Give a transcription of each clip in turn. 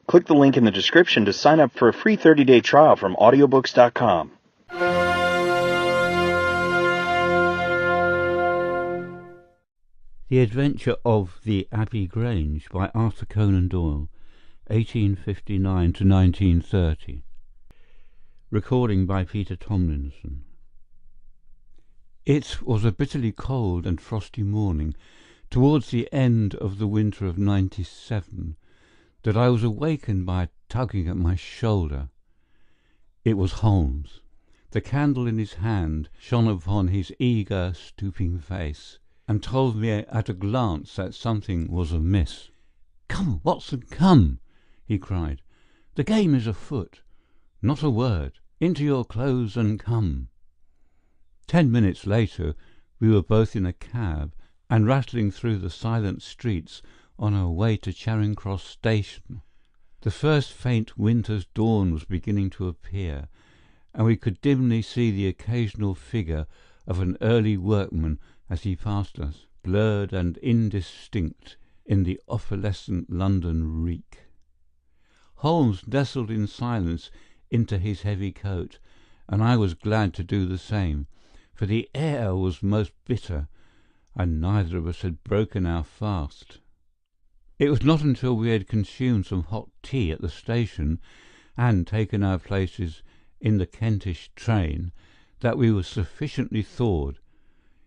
Click the link in the description to sign up for a free 30-day trial from audiobooks.com. The Adventure of the Abbey Grange by Arthur Conan Doyle, 1859 to 1930. Recording by Peter Tomlinson. It was a bitterly cold and frosty morning, towards the end of the winter of '97, that I was awakened by a tugging at my shoulder. It was Holmes. The candle in his hand shone upon his eager, stooping face, and told me at a glance that something was amiss. "Come, Watson, come!" he cried. "The game is afoot. Not a word. Into your clothes and come." 10 minutes later we were both in a cab and rattling through the silent streets on our way to Charing Cross Station. The first faint winter's dawn was beginning to appear, and we could dimly see the occasional figure of an early workman as he passed us, blurred and indistinct in the opalescent London reek. Holmes nestled in silence into his heavy coat, and I was glad to do the same, for the air was most bitter, and neither of us had broken our fast. It was not until we had consumed some hot tea at the station and taken our places in the Kentish train that we were sufficiently thawed,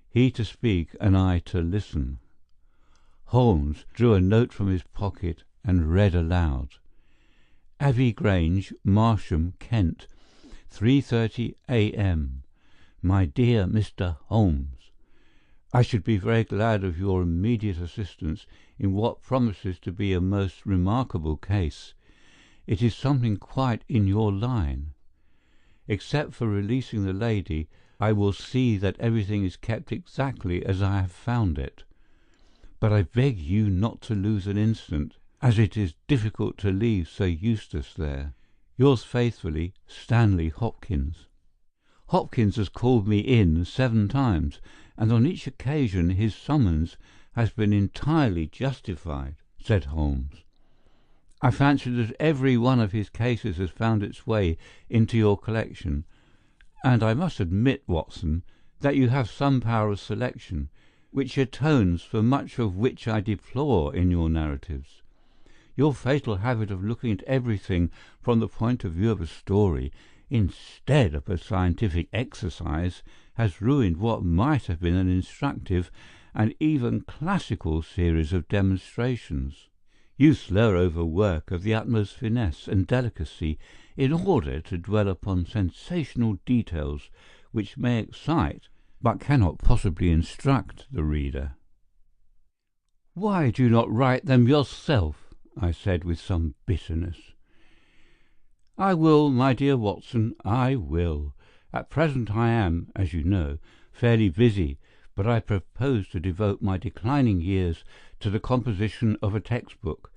he to speak and I to listen. Holmes drew a note from his pocket and read aloud: "Abbey Grange, Marsham, Kent, 3:30 a.m. My dear Mr. Holmes, I should be very glad of your immediate assistance in what promises to be a most remarkable case. It is something quite in your line. Except for releasing the lady, I will see that everything is kept exactly as I have found it. But I beg you not to lose an instant, as it is difficult to leave Sir Eustace there. Yours faithfully, Stanley Hopkins." Hopkins has called me in 7 times, and on each occasion his summons has been entirely justified, said Holmes. "I fancy that every one of his cases has found its way into your collection, and I must admit, Watson, that you have some power of selection, which atones for much of which I deplore in your narratives. Your fatal habit of looking at everything from the point of view of a story, instead of a scientific exercise, has ruined what might have been an instructive and even classical series of demonstrations. You slur over work of the utmost finesse and delicacy in order to dwell upon sensational details which may excite but cannot possibly instruct the reader." "Why do you not write them yourself?" I said with some bitterness. "I will, my dear Watson, I will. At present I am, as you know, fairly busy, but I propose to devote my declining years to the composition of a textbook,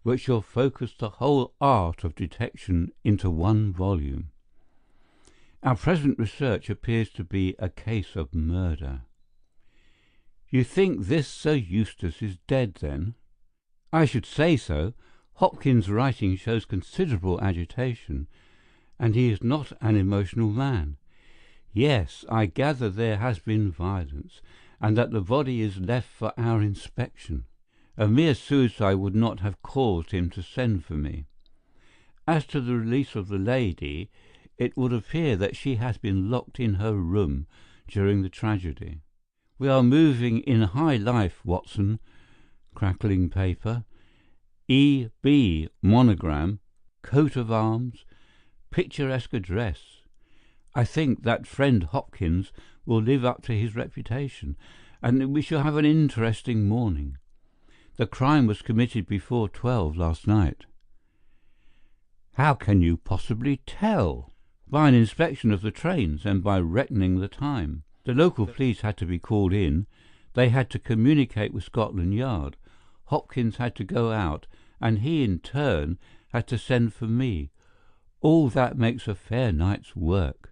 which shall focus the whole art of detection into one volume. Our present research appears to be a case of murder." "You think this Sir Eustace is dead, then?" "I should say so. Hopkins' writing shows considerable agitation, and he is not an emotional man. Yes, I gather there has been violence, and that the body is left for our inspection. A mere suicide would not have caused him to send for me. As to the release of the lady, it would appear that she has been locked in her room during the tragedy. We are moving in high life, Watson. Crackling paper, E.B. monogram, coat of arms, picturesque address. I think that friend Hopkins will live up to his reputation, and we shall have an interesting morning. The crime was committed before 12 last night." "How can you possibly tell?" "By an inspection of the trains and by reckoning the time. The local police had to be called in. They had to communicate with Scotland Yard. Hopkins had to go out, and he in turn had to send for me. All that makes a fair night's work.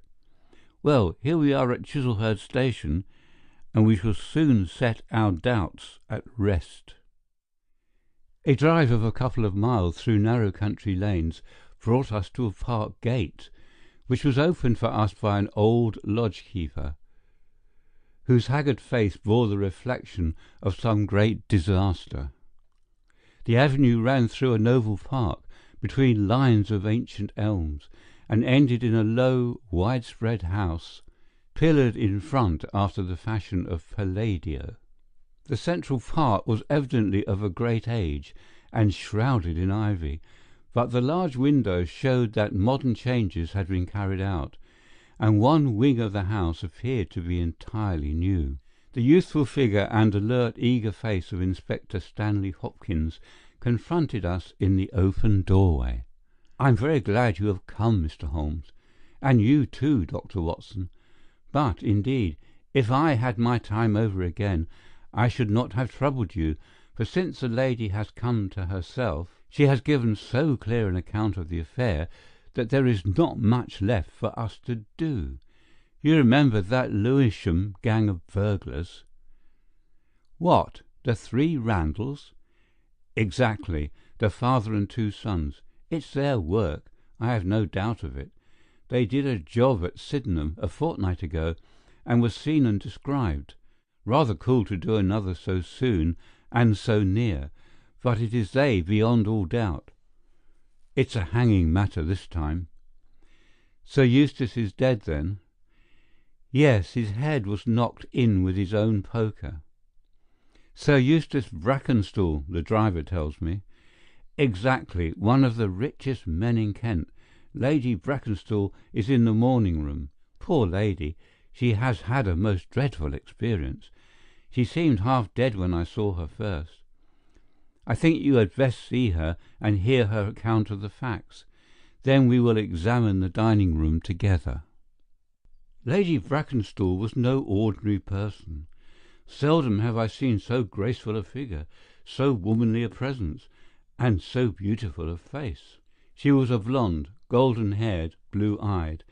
Well, here we are at Chislehurst Station, and we shall soon set our doubts at rest." A drive of a couple of miles through narrow country lanes brought us to a park gate, which was opened for us by an old lodge-keeper, whose haggard face bore the reflection of some great disaster. The avenue ran through a noble park, between lines of ancient elms, and ended in a low, widespread house, pillared in front after the fashion of Palladio. The central part was evidently of a great age, and shrouded in ivy, but the large windows showed that modern changes had been carried out, and one wing of the house appeared to be entirely new. The youthful figure and alert, eager face of Inspector Stanley Hopkins confronted us in the open doorway. "I'm very glad you have come, Mr. Holmes, and you too, Dr. Watson. But, indeed, if I had my time over again, I should not have troubled you, for since the lady has come to herself, she has given so clear an account of the affair that there is not much left for us to do. You remember that Lewisham gang of burglars?" "What, the three Randalls?" "Exactly, the father and two sons. It's their work, I have no doubt of it. They did a job at Sydenham a fortnight ago, and was seen and described. Rather cool to do another so soon and so near, but it is they beyond all doubt. It's a hanging matter this time." "Sir Eustace is dead, then?" "Yes, his head was knocked in with his own poker." "Sir Eustace Brackenstall, the driver tells me." "Exactly, one of the richest men in Kent. Lady Brackenstall is in the morning-room. Poor lady, she has had a most dreadful experience. She seemed half dead when I saw her first. I think you had best see her and hear her account of the facts. Then we will examine the dining-room together." Lady Brackenstall was no ordinary person. Seldom have I seen so graceful a figure, so womanly a presence, and so beautiful a face. She was a blonde, golden-haired, blue-eyed,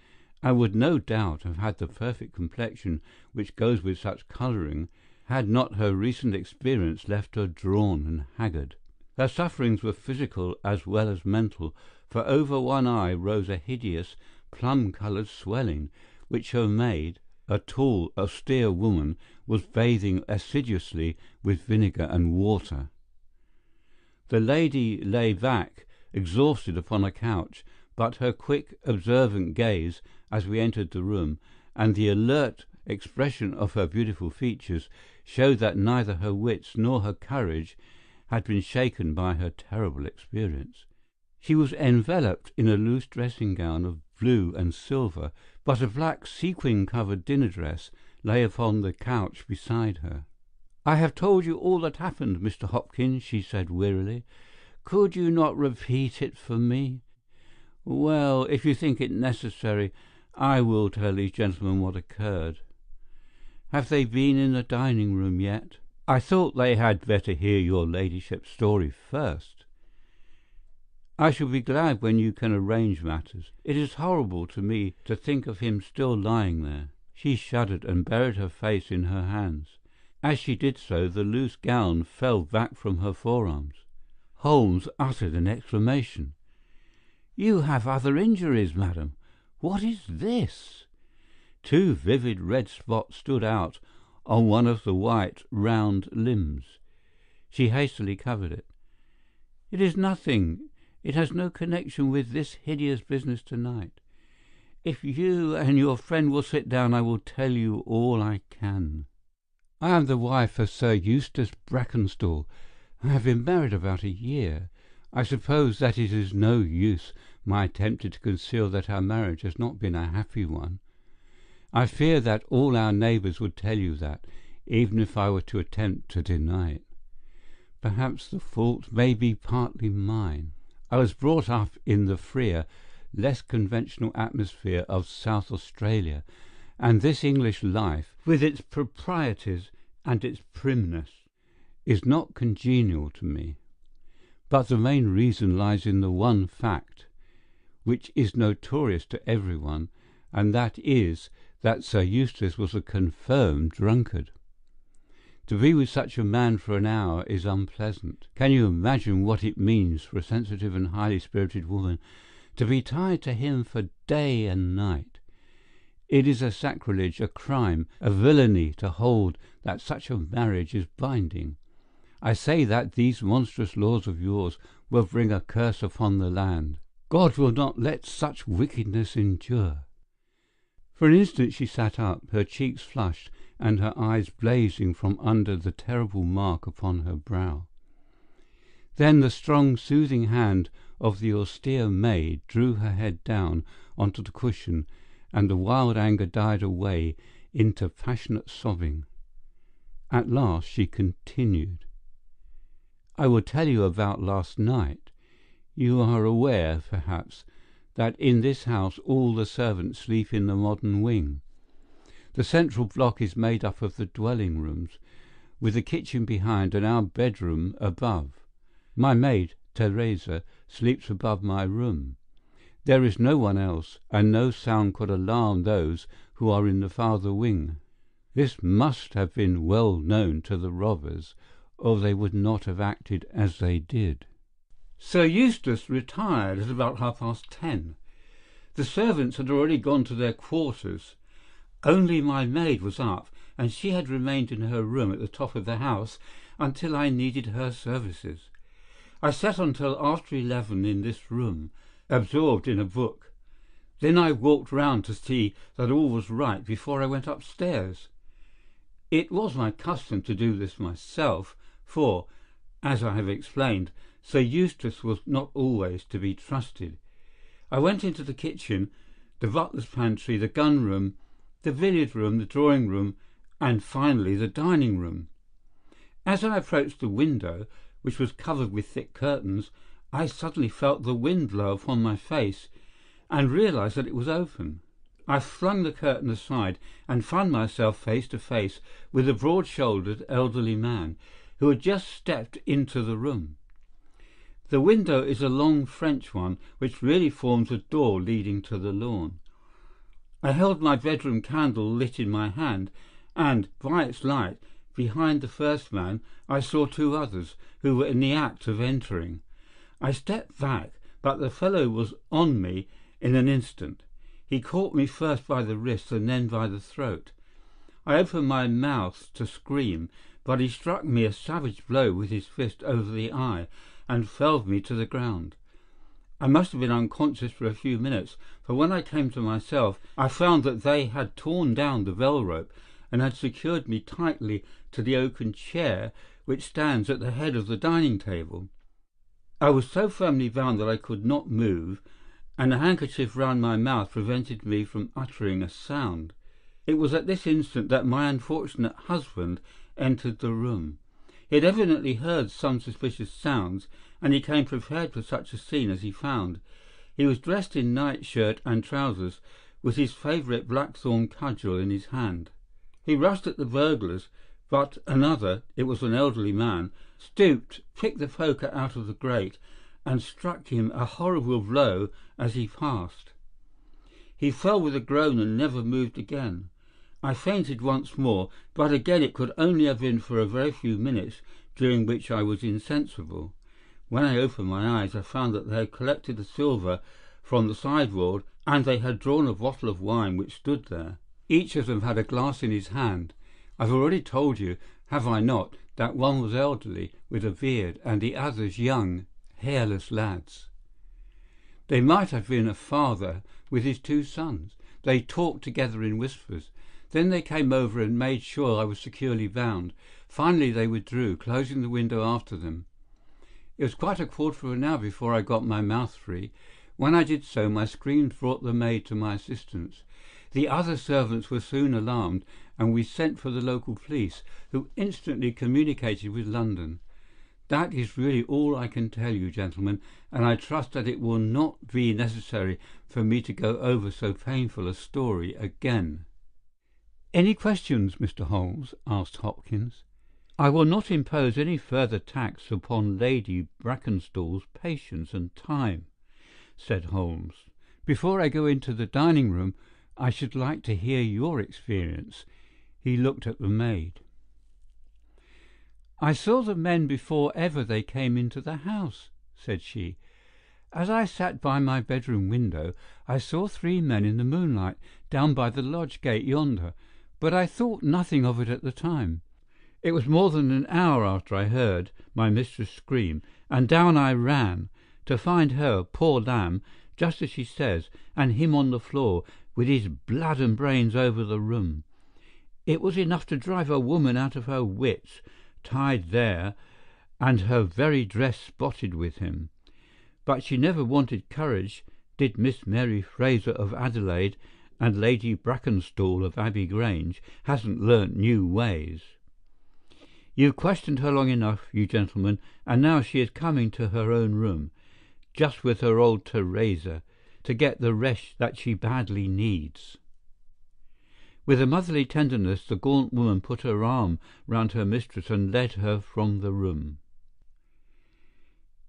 and would no doubt have had the perfect complexion which goes with such colouring, had not her recent experience left her drawn and haggard. Her sufferings were physical as well as mental, for over one eye rose a hideous, plum-coloured swelling, which her maid, a tall, austere woman, was bathing assiduously with vinegar and water. The lady lay back, exhausted, upon a couch, but her quick, observant gaze, as we entered the room, and the alert expression of her beautiful features, showed that neither her wits nor her courage had been shaken by her terrible experience. She was enveloped in a loose dressing-gown of blue and silver, but a black sequin-covered dinner-dress lay upon the couch beside her. "I have told you all that happened, Mr. Hopkins," she said wearily. "Could you not repeat it for me?" "Well, if you think it necessary, I will tell these gentlemen what occurred. Have they been in the dining-room yet?" "I thought they had better hear your ladyship's story first." "I shall be glad when you can arrange matters. It is horrible to me to think of him still lying there." She shuddered and buried her face in her hands. As she did so, the loose gown fell back from her forearms. Holmes uttered an exclamation. "You have other injuries, madam. What is this?" Two vivid red spots stood out on one of the white, round limbs. She hastily covered it. "It is nothing. It has no connection with this hideous business tonight. If you and your friend will sit down, I will tell you all I can. I am the wife of Sir Eustace Brackenstall. I have been married about a year. I suppose that it is no use my attempting to conceal that our marriage has not been a happy one. I fear that all our neighbours would tell you that, even if I were to attempt to deny it. Perhaps the fault may be partly mine. I was brought up in the freer, less conventional atmosphere of South Australia, and this English life, with its proprieties and its primness, is not congenial to me. But the main reason lies in the one fact, which is notorious to everyone, and that is that Sir Eustace was a confirmed drunkard. To be with such a man for an hour is unpleasant. Can you imagine what it means for a sensitive and highly spirited woman to be tied to him for day and night? It is a sacrilege, a crime, a villainy to hold that such a marriage is binding. I say that these monstrous laws of yours will bring a curse upon the land. God will not let such wickedness endure." For an instant she sat up, her cheeks flushed and her eyes blazing from under the terrible mark upon her brow. Then the strong, soothing hand of the austere maid drew her head down onto the cushion, and the wild anger died away into passionate sobbing. At last she continued, "I will tell you about last night. You are aware, perhaps, that in this house all the servants sleep in the modern wing. The central block is made up of the dwelling rooms, with the kitchen behind and our bedroom above. My maid, Teresa, sleeps above my room. There is no one else, and no sound could alarm those who are in the farther wing. This must have been well known to the robbers, or they would not have acted as they did." Sir Eustace retired at about 10:30. The servants had already gone to their quarters. Only my maid was up, and she had remained in her room at the top of the house until I needed her services. I sat until after 11 in this room, absorbed in a book. Then I walked round to see that all was right before I went upstairs. It was my custom to do this myself, for, as I have explained, Sir Eustace was not always to be trusted. I went into the kitchen, the butler's pantry, the gun-room, the billiard room, the drawing-room, and finally the dining-room. As I approached the window, which was covered with thick curtains, I suddenly felt the wind blow upon my face and realized that it was open. I flung the curtain aside and found myself face to face with a broad-shouldered elderly man who had just stepped into the room. The window is a long French one, which really forms a door leading to the lawn. I held my bedroom candle lit in my hand, and, by its light, behind the first man, I saw two others, who were in the act of entering. I stepped back, but the fellow was on me in an instant. He caught me first by the wrist and then by the throat. I opened my mouth to scream, but he struck me a savage blow with his fist over the eye and felled me to the ground. I must have been unconscious for a few minutes, for when I came to myself, I found that they had torn down the bell rope and had secured me tightly to the oaken chair which stands at the head of the dining table. I was so firmly bound that I could not move, and a handkerchief round my mouth prevented me from uttering a sound. It was at this instant that my unfortunate husband entered the room. He had evidently heard some suspicious sounds, and he came prepared for such a scene as he found. He was dressed in nightshirt and trousers, with his favourite blackthorn cudgel in his hand. He rushed at the burglars, but another, it was an elderly man, stooped, picked the poker out of the grate, and struck him a horrible blow as he passed. He fell with a groan and never moved again. I fainted once more, but again it could only have been for a very few minutes, during which I was insensible. When I opened my eyes, I found that they had collected the silver from the sideboard, and they had drawn a bottle of wine which stood there. Each of them had a glass in his hand. I've already told you, have I not, that one was elderly, with a beard, and the others young, hairless lads. They might have been a father with his two sons. They talked together in whispers. Then they came over and made sure I was securely bound. Finally they withdrew, closing the window after them. It was quite a quarter of an hour before I got my mouth free. When I did so, my screams brought the maid to my assistance. The other servants were soon alarmed, and we sent for the local police, who instantly communicated with London. That is really all I can tell you, gentlemen, and I trust that it will not be necessary for me to go over so painful a story again. "Any questions, Mr. Holmes?" asked Hopkins. "I will not impose any further tax upon Lady Brackenstall's patience and time," said Holmes. "Before I go into the dining-room, I should like to hear your experience." He looked at the maid. "I saw the men before ever they came into the house," said she. "As I sat by my bedroom window, I saw 3 men in the moonlight down by the lodge gate yonder, but I thought nothing of it at the time. It was more than an hour after I heard my mistress scream, and down I ran, to find her, poor lamb, just as she says, and him on the floor, with his blood and brains over the room. It was enough to drive a woman out of her wits, tied there, and her very dress spotted with him. But she never wanted courage, did Miss Mary Fraser of Adelaide, and Lady Brackenstall of Abbey Grange hasn't learnt new ways. You've questioned her long enough, you gentlemen, and now she is coming to her own room, just with her old Teresa, to get the rest that she badly needs." With a motherly tenderness, the gaunt woman put her arm round her mistress and led her from the room.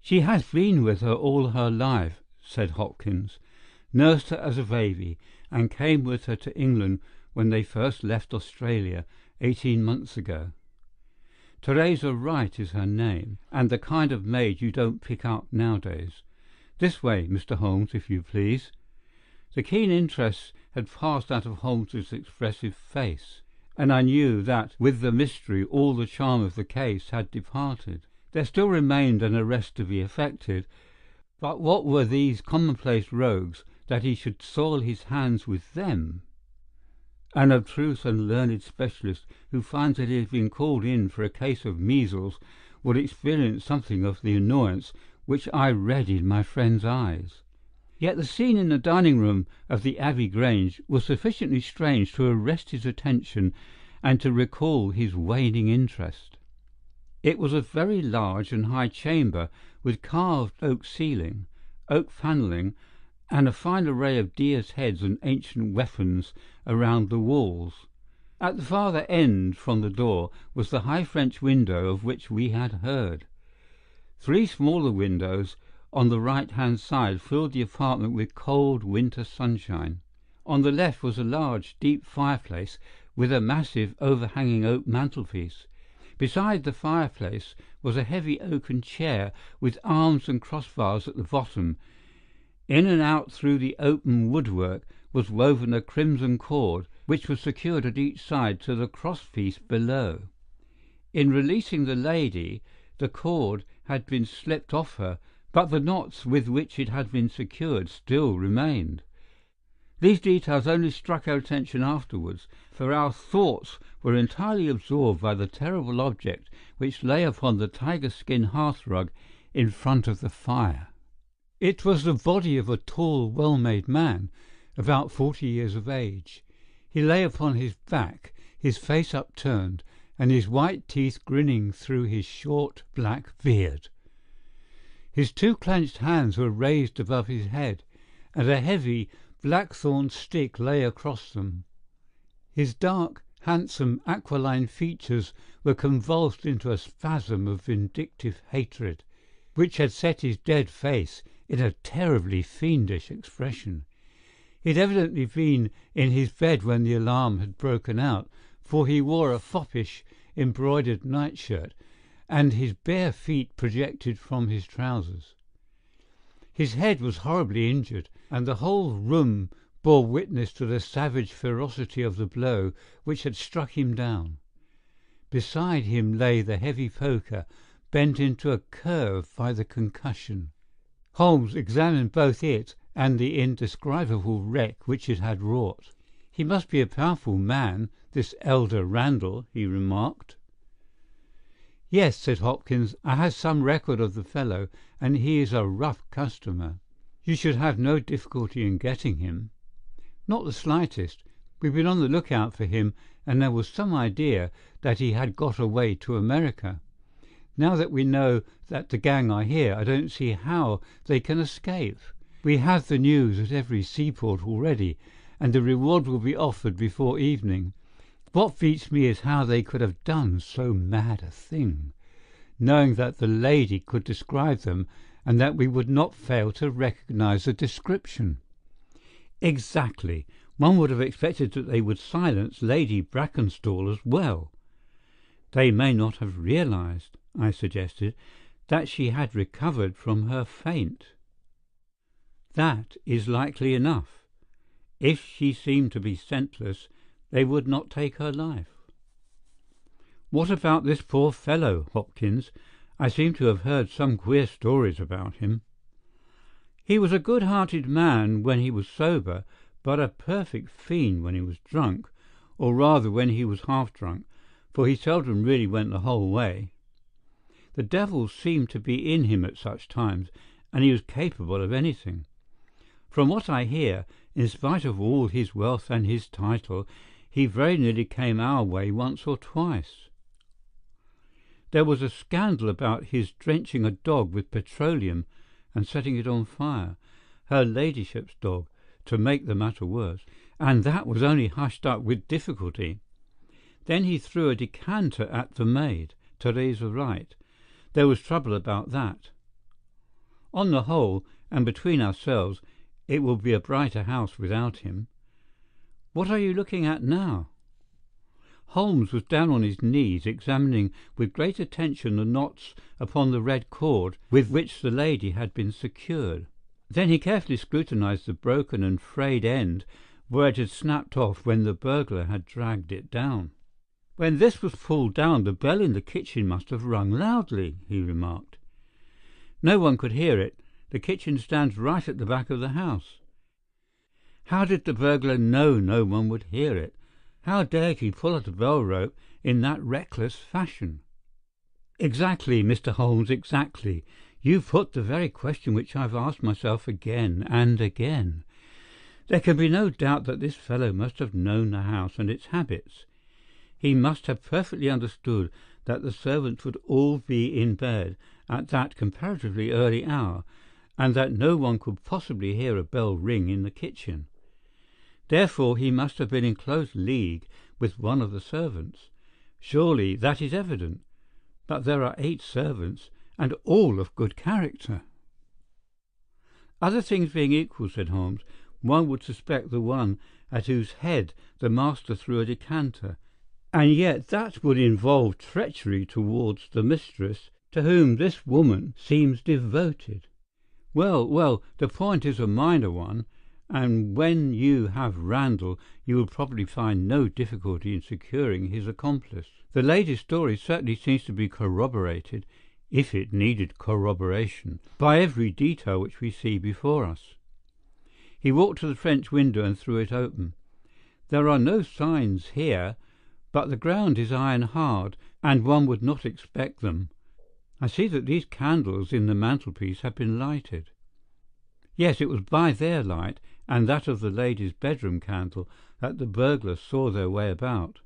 "She has been with her all her life," said Hopkins, "nursed her as a baby, and came with her to England when they first left Australia 18 months ago. Teresa Wright is her name, and the kind of maid you don't pick up nowadays. This way, Mr. Holmes, if you please." The keen interest had passed out of Holmes's expressive face, and I knew that with the mystery all the charm of the case had departed. There still remained an arrest to be effected, but what were these commonplace rogues that he should soil his hands with them? An abstruse and learned specialist who finds that he has been called in for a case of measles would experience something of the annoyance which I read in my friend's eyes. Yet the scene in the dining-room of the Abbey Grange was sufficiently strange to arrest his attention and to recall his waning interest. It was a very large and high chamber with carved oak ceiling, oak panelling, and a fine array of deer's heads and ancient weapons around the walls. At the farther end from the door was the high French window of which we had heard. 3 smaller windows on the right-hand side filled the apartment with cold winter sunshine. On the left was a large, deep fireplace with a massive, overhanging oak mantelpiece. Beside the fireplace was a heavy oaken chair with arms and crossbars at the bottom. In and out through the open woodwork was woven a crimson cord, which was secured at each side to the crosspiece below. In releasing the lady, the cord had been slipped off her, but the knots with which it had been secured still remained. These details only struck our attention afterwards, for our thoughts were entirely absorbed by the terrible object which lay upon the tiger-skin hearthrug in front of the fire. It was the body of a tall, well-made man, about 40 years of age. He lay upon his back, his face upturned, and his white teeth grinning through his short black beard. His 2 clenched hands were raised above his head, and a heavy blackthorn stick lay across them. His dark, handsome, aquiline features were convulsed into a spasm of vindictive hatred, which had set his dead face in a terribly fiendish expression. He had evidently been in his bed when the alarm had broken out, for he wore a foppish, embroidered nightshirt, and his bare feet projected from his trousers. His head was horribly injured, and the whole room bore witness to the savage ferocity of the blow which had struck him down. Beside him lay the heavy poker, bent into a curve by the concussion. Holmes examined both it and the indescribable wreck which it had wrought. "He must be a powerful man, this elder Randall," he remarked. "Yes," said Hopkins, "I have some record of the fellow, and he is a rough customer. You should have no difficulty in getting him." "Not the slightest. We've been on the lookout for him, and there was some idea that he had got away to America. Now that we know that the gang are here, I don't see how they can escape. We have the news at every seaport already, and the reward will be offered before evening. What beats me is how they could have done so mad a thing, knowing that the lady could describe them and that we would not fail to recognize the description." "Exactly. One would have expected that they would silence Lady Brackenstall as well." They may not have realized, I suggested, that she had recovered from her faint. That is likely enough. If she seemed to be senseless, they would not take her life. What about this poor fellow, Hopkins? I seem to have heard some queer stories about him. He was a good-hearted man when he was sober, but a perfect fiend when he was drunk, or rather when he was half drunk, for he seldom really went the whole way. The devil seemed to be in him at such times, and he was capable of anything. From what I hear, in spite of all his wealth and his title, he very nearly came our way once or twice. There was a scandal about his drenching a dog with petroleum and setting it on fire, her ladyship's dog, to make the matter worse, and that was only hushed up with difficulty. Then he threw a decanter at the maid, Teresa Wright. There was trouble about that. On the whole, and between ourselves, it will be a brighter house without him. What are you looking at now?" Holmes was down on his knees, examining with great attention the knots upon the red cord with which the lady had been secured. Then he carefully scrutinized the broken and frayed end where it had snapped off when the burglar had dragged it down. "When this was pulled down, the bell in the kitchen must have rung loudly," he remarked. "No one could hear it. The kitchen stands right at the back of the house. How did the burglar know no one would hear it? How dared he pull at a bell rope in that reckless fashion?" "Exactly, Mr. Holmes, exactly. You've put the very question which I've asked myself again and again. There can be no doubt that this fellow must have known the house and its habits. He must have perfectly understood that the servants would all be in bed at that comparatively early hour, and that no one could possibly hear a bell ring in the kitchen. Therefore he must have been in close league with one of the servants. Surely that is evident. But there are 8 servants, and all of good character." "Other things being equal," said Holmes, "one would suspect the one at whose head the master threw a decanter, and yet that would involve treachery towards the mistress, to whom this woman seems devoted. Well, the point is a minor one, and when you have Randall you will probably find no difficulty in securing his accomplice. The lady's story certainly seems to be corroborated, if it needed corroboration, by every detail which we see before us." He walked to the French window and threw it open. "There are no signs here, but the ground is iron hard, and one would not expect them. I see that these candles in the mantelpiece have been lighted." Yes, it was by their light and that of the lady's bedroom candle that the burglars saw their way about.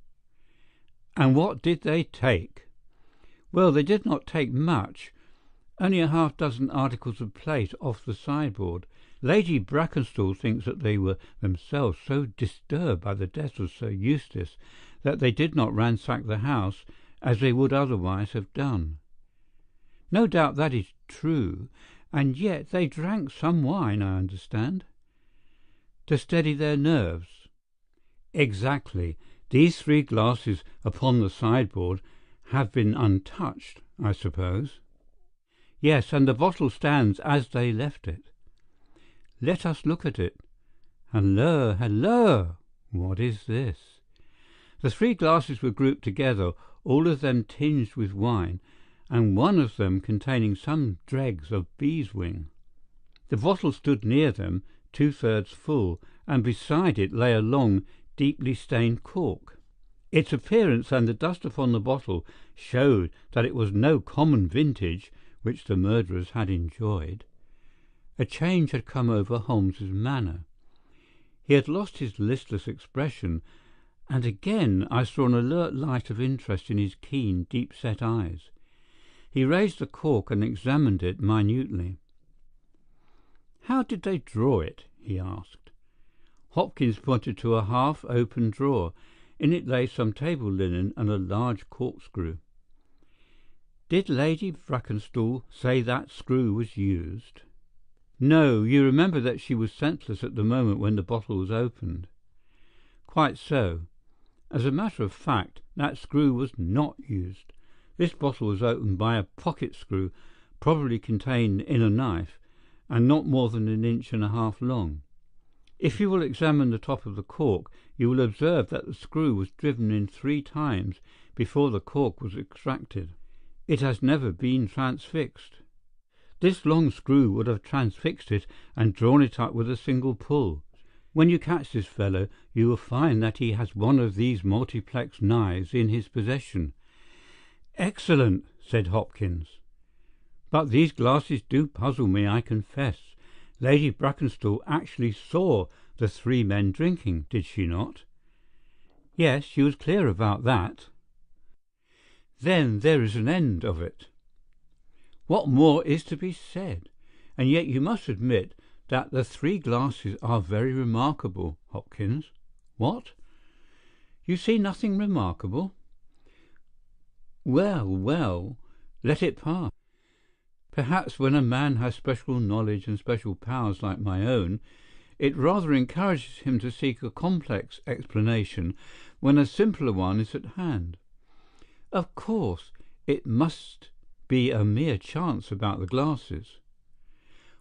"And what did they take?" "Well, they did not take much, only a half-dozen articles of plate off the sideboard. Lady Brackenstall thinks that they were themselves so disturbed by the death of Sir Eustace that they did not ransack the house as they would otherwise have done." "No doubt that is true, and yet they drank some wine, I understand." "To steady their nerves." "Exactly. These 3 glasses upon the sideboard have been untouched, I suppose?" "Yes, and the bottle stands as they left it." "Let us look at it. Halloa! What is this?" The 3 glasses were grouped together, all of them tinged with wine, and one of them containing some dregs of beeswing. The bottle stood near them, 2/3 full, and beside it lay a long, deeply stained cork. Its appearance and the dust upon the bottle showed that it was no common vintage which the murderers had enjoyed. A change had come over Holmes's manner. He had lost his listless expression, and again I saw an alert light of interest in his keen, deep-set eyes. He raised the cork and examined it minutely. "How did they draw it?" he asked. Hopkins pointed to a half-open drawer. In it lay some table linen and a large corkscrew. "Did Lady Brackenstall say that screw was used?" "No. You remember that she was senseless at the moment when the bottle was opened?" "Quite so. As a matter of fact, That screw was not used. This bottle was opened by a pocket screw, probably contained in a knife, and not more than 1.5 inches long. If you will examine the top of the cork, you will observe that the screw was driven in 3 times before the cork was extracted. It has never been transfixed. This long screw would have transfixed it and drawn it up with a single pull. When you catch this fellow, you will find that he has one of these multiplex knives in his possession." "Excellent," said Hopkins. "But these glasses do puzzle me, I confess. Lady Brackenstall actually saw the 3 men drinking, did she not?" "Yes, she was clear about that." "Then there is an end of it. What more is to be said? And yet you must admit that the 3 glasses are very remarkable, Hopkins." "What? You see nothing remarkable?" "Well, well, let it pass. Perhaps when a man has special knowledge and special powers like my own, it rather encourages him to seek a complex explanation when a simpler one is at hand. Of course, it must be a mere chance about the glasses.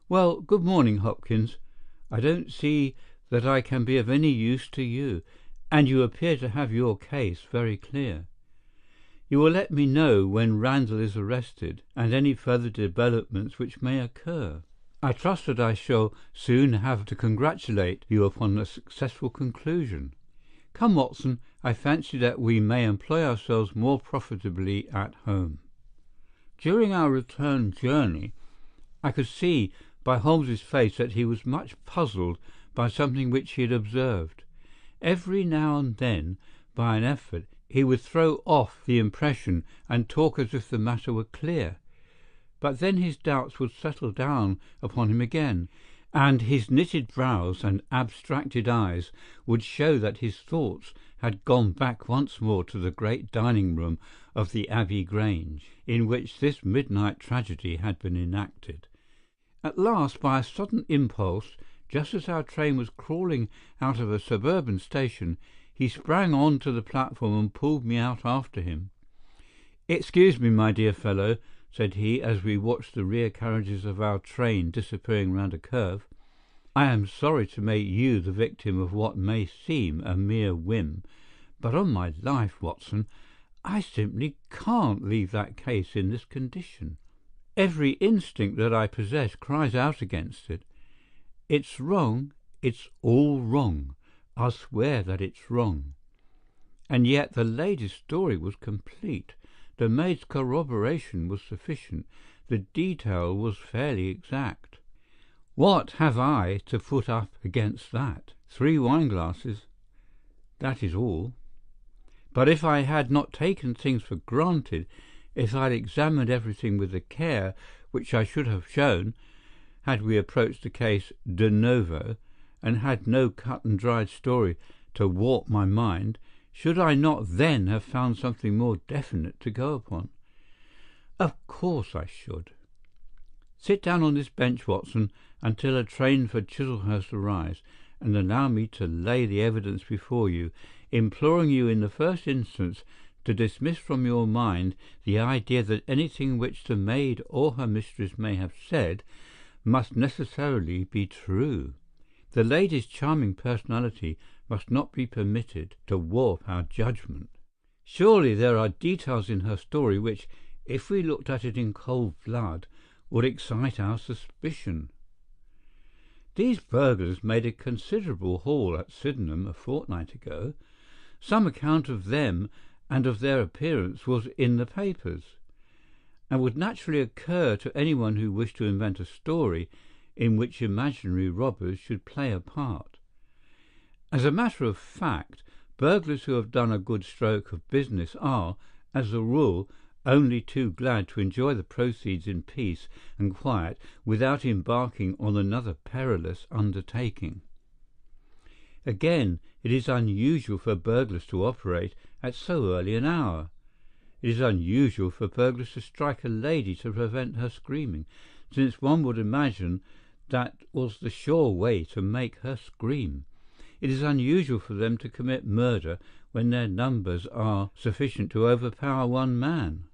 Well, good morning, Hopkins. I don't see that I can be of any use to you, and you appear to have your case very clear. You will let me know when Randall is arrested, and any further developments which may occur. I trust that I shall soon have to congratulate you upon a successful conclusion. Come, Watson, I fancy that we may employ ourselves more profitably at home." During our return journey, I could see by Holmes's face that he was much puzzled by something which he had observed. Every now and then, by an effort, he would throw off the impression and talk as if the matter were clear. But then his doubts would settle down upon him again, and his knitted brows and abstracted eyes would show that his thoughts had gone back once more to the great dining-room of the Abbey Grange, in which this midnight tragedy had been enacted. At last, by a sudden impulse, just as our train was crawling out of a suburban station, he sprang on to the platform and pulled me out after him. "Excuse me, my dear fellow," said he, as we watched the rear carriages of our train disappearing round a curve. "I am sorry to make you the victim of what may seem a mere whim, but on my life, Watson, I simply can't leave that case in this condition. Every instinct that I possess cries out against it. It's wrong, it's all wrong. I'll swear that it's wrong. And yet the lady's story was complete. The maid's corroboration was sufficient. The detail was fairly exact. What have I to put up against that? 3 wine-glasses. That is all. But if I had not taken things for granted, if I had examined everything with the care which I should have shown, had we approached the case de novo, and had no cut-and-dried story to warp my mind, should I not then have found something more definite to go upon? Of course I should. Sit down on this bench, Watson, until a train for Chislehurst arrives, and allow me to lay the evidence before you, imploring you in the first instance to dismiss from your mind the idea that anything which the maid or her mistress may have said must necessarily be true. The lady's charming personality must not be permitted to warp our judgment. Surely there are details in her story which, if we looked at it in cold blood, would excite our suspicion. These burglars made a considerable haul at Sydenham a fortnight ago. Some account of them and of their appearance was in the papers, and would naturally occur to anyone who wished to invent a story in which imaginary robbers should play a part. As a matter of fact, burglars who have done a good stroke of business are, as a rule, only too glad to enjoy the proceeds in peace and quiet without embarking on another perilous undertaking. Again, it is unusual for burglars to operate at so early an hour. It is unusual for burglars to strike a lady to prevent her screaming, since one would imagine that was the sure way to make her scream. It is unusual for them to commit murder when their numbers are sufficient to overpower one man.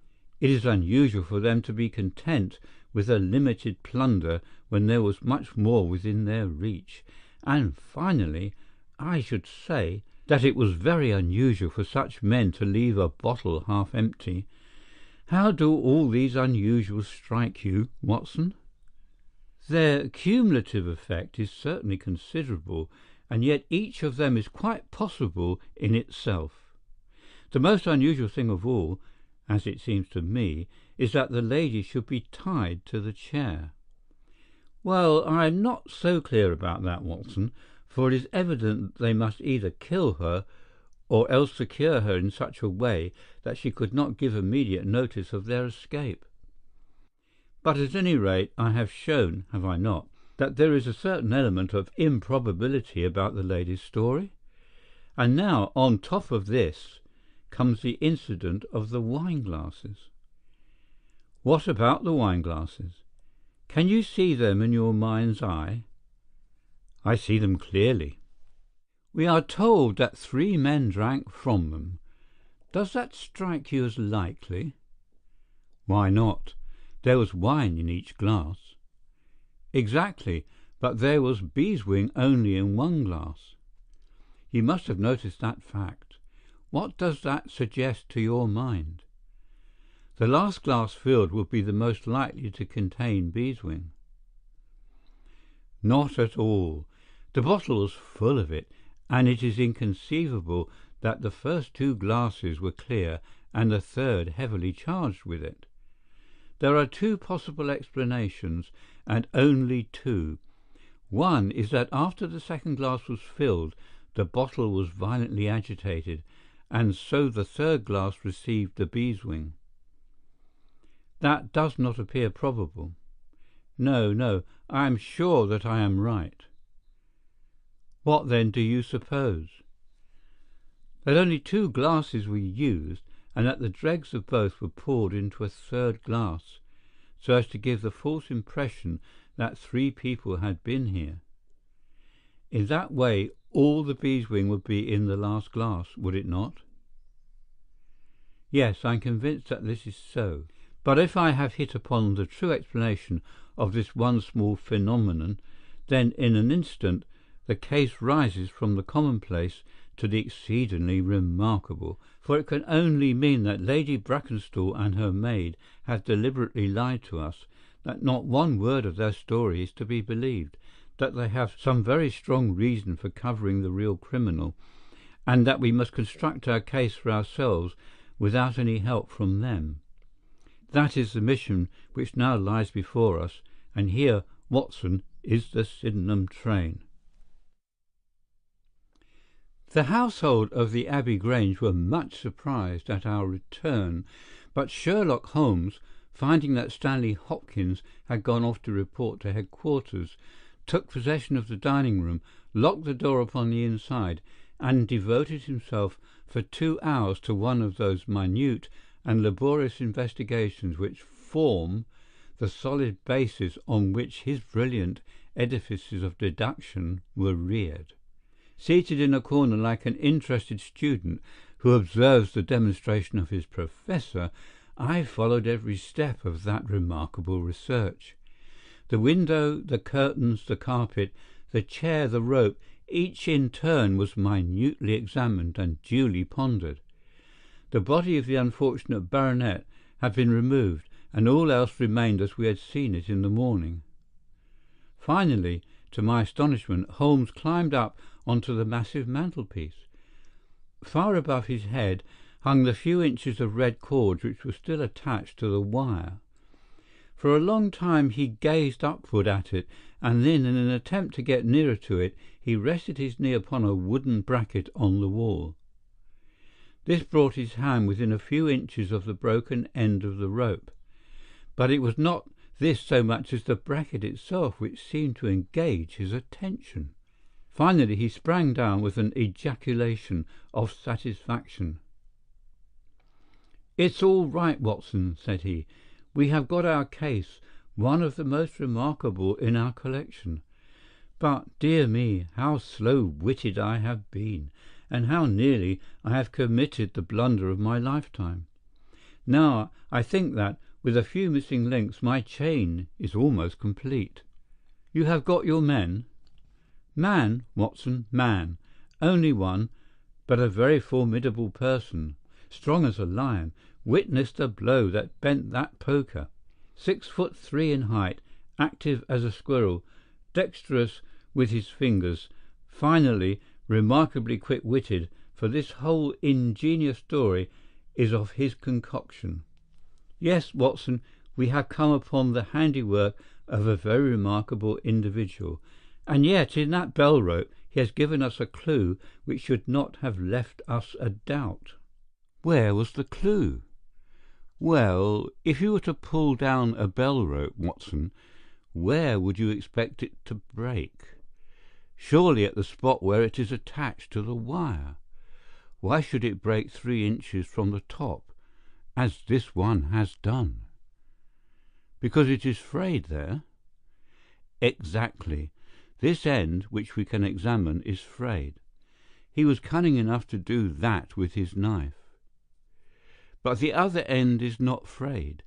It is unusual for them to be content with a limited plunder when there was much more within their reach. And finally, I should say that it was very unusual for such men to leave a bottle half empty. How do all these unusuals strike you, Watson? Their cumulative effect is certainly considerable, and yet each of them is quite possible in itself. The most unusual thing of all, as it seems to me, is that the lady should be tied to the chair. Well, I am not so clear about that, Watson, for it is evident that they must either kill her or else secure her in such a way that she could not give immediate notice of their escape. But at any rate I have shown, have I not, that there is a certain element of improbability about the lady's story? And now, on top of this, comes the incident of the wine-glasses. What about the wine-glasses? Can you see them in your mind's eye? I see them clearly. We are told that 3 men drank from them. Does that strike you as likely? Why not? There was wine in each glass. Exactly, but there was beeswing only in one glass. You must have noticed that fact. What does that suggest to your mind? The last glass filled would be the most likely to contain beeswing. Not at all. The bottle was full of it, and it is inconceivable that the first 2 glasses were clear and the third heavily charged with it. There are 2 possible explanations, and only 2. One is that after the second glass was filled, the bottle was violently agitated, and so the third glass received the beeswing. That does not appear probable. No, I am sure that I am right. What then do you suppose? That only 2 glasses were used, and that the dregs of both were poured into a third glass, so as to give the false impression that 3 people had been here. In that way all the beeswing would be in the last glass, would it not? Yes, I am convinced that this is so. But if I have hit upon the true explanation of this one small phenomenon, then in an instant the case rises from the commonplace to the exceedingly remarkable, for it can only mean that Lady Brackenstall and her maid have deliberately lied to us, that not one word of their story is to be believed, that they have some very strong reason for covering the real criminal, and that we must construct our case for ourselves without any help from them. That is the mission which now lies before us, and here, Watson, is the Sydenham train. The household of the Abbey Grange were much surprised at our return, but Sherlock Holmes, finding that Stanley Hopkins had gone off to report to headquarters, took possession of the dining-room, locked the door upon the inside, and devoted himself for 2 hours to one of those minute and laborious investigations which form the solid basis on which his brilliant edifices of deduction were reared. Seated in a corner like an interested student who observes the demonstration of his professor, I followed every step of that remarkable research. The window, the curtains, the carpet, the chair, the rope, each in turn was minutely examined and duly pondered. The body of the unfortunate baronet had been removed, and all else remained as we had seen it in the morning. Finally, to my astonishment, Holmes climbed up onto the massive mantelpiece. Far above his head hung the few inches of red cord which were still attached to the wire. For a long time he gazed upward at it, and then, in an attempt to get nearer to it, he rested his knee upon a wooden bracket on the wall. This brought his hand within a few inches of the broken end of the rope, but it was not this so much as the bracket itself which seemed to engage his attention. Finally he sprang down with an ejaculation of satisfaction. "It's all right, Watson," said he. "We have got our case, one of the most remarkable in our collection. But, dear me, how slow-witted I have been, and how nearly I have committed the blunder of my lifetime. Now I think that, with a few missing links, my chain is almost complete. You have got your men? Man, Watson, man. Only one, but a very formidable person, strong as a lion. Witness the blow that bent that poker. 6'3" in height, active as a squirrel, dexterous with his fingers, finally remarkably quick-witted, for this whole ingenious story is of his concoction. Yes, Watson, we have come upon the handiwork of a very remarkable individual, and yet in that bell-rope he has given us a clue which should not have left us a doubt. Where was the clue? Well, if you were to pull down a bell-rope, Watson, where would you expect it to break? Surely at the spot where it is attached to the wire. Why should it break 3 inches from the top, as this one has done? Because it is frayed there? Exactly. This end, which we can examine, is frayed. He was cunning enough to do that with his knife. But the other end is not frayed.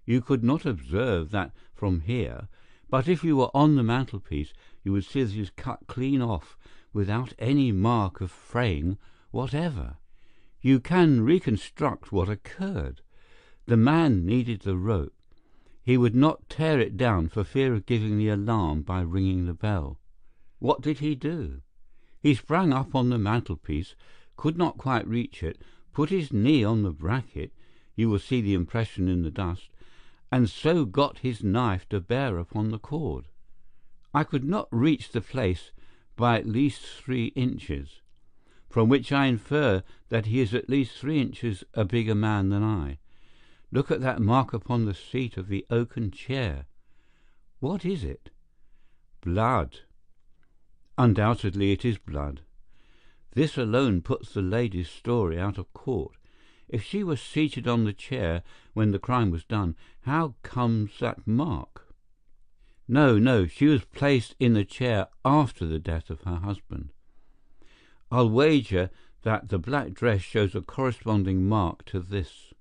You could not observe that from here, but if you were on the mantelpiece, you would see that it is cut clean off, without any mark of fraying whatever. You can reconstruct what occurred. The man needed the rope. He would not tear it down for fear of giving the alarm by ringing the bell. What did he do? He sprang up on the mantelpiece, could not quite reach it, put his knee on the bracket, you will see the impression in the dust, and so got his knife to bear upon the cord. I could not reach the place by at least 3 inches, from which I infer that he is at least 3 inches a bigger man than I. Look at that mark upon the seat of the oaken chair. What is it? Blood. Undoubtedly it is blood. This alone puts the lady's story out of court. If she was seated on the chair when the crime was done, how comes that mark? No, she was placed in the chair after the death of her husband. I'll wager that the black dress shows a corresponding mark to this.